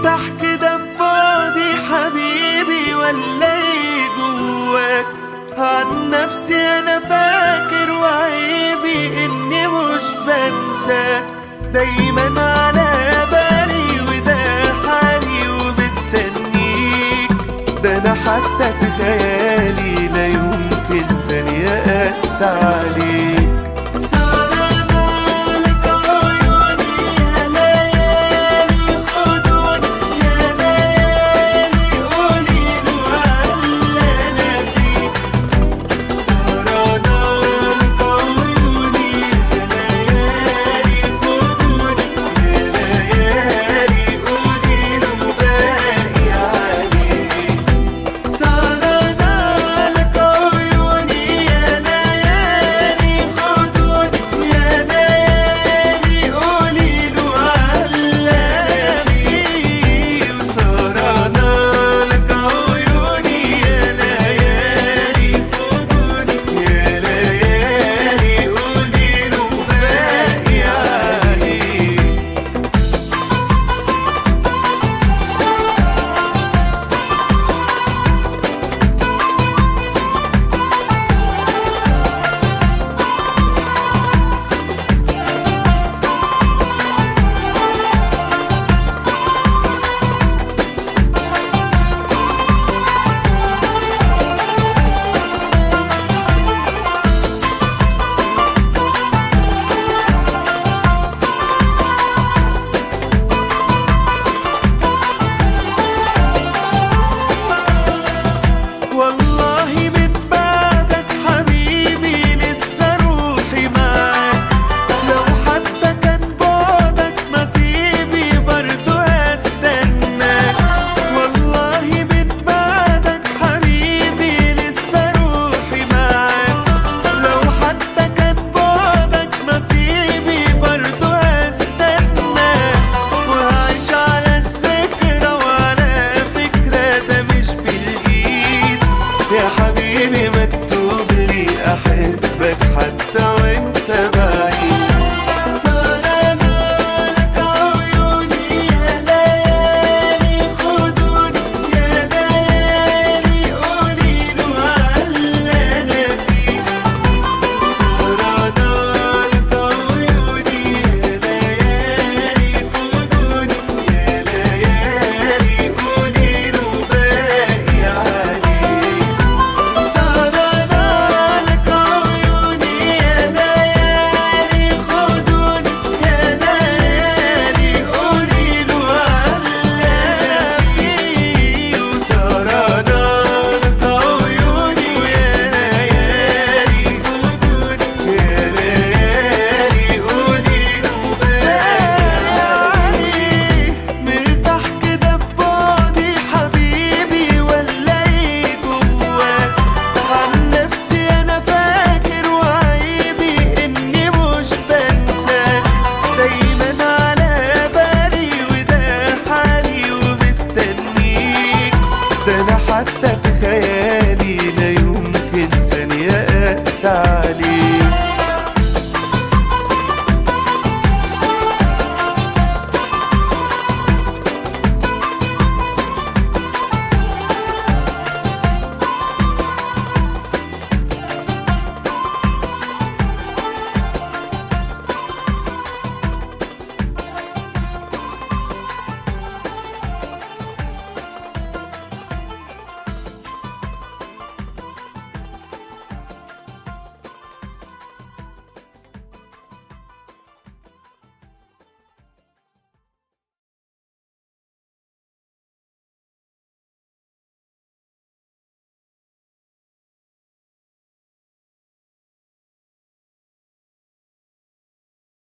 مرتاح كده ببعدي حبيبي ولا ايه جواك؟ عن نفسي انا فاكر وعيبي اني مش بنساك، دايما على بالي وده حالي ومستنيك. ده انا حتى في خيالي لا يمكن ثانية اقسى عليك. مكتوب لي أحبك حتى وانت بعيد. سهرانة لك عيوني يا ليالي خدوني، يا ليالي قوليله عاللي أنا فيه. سهرانة لك عيوني يا ليالي خدوني، يا ليالي قوليله باقي عليه. حتى في خيالي لا يمكن ثانية أقسى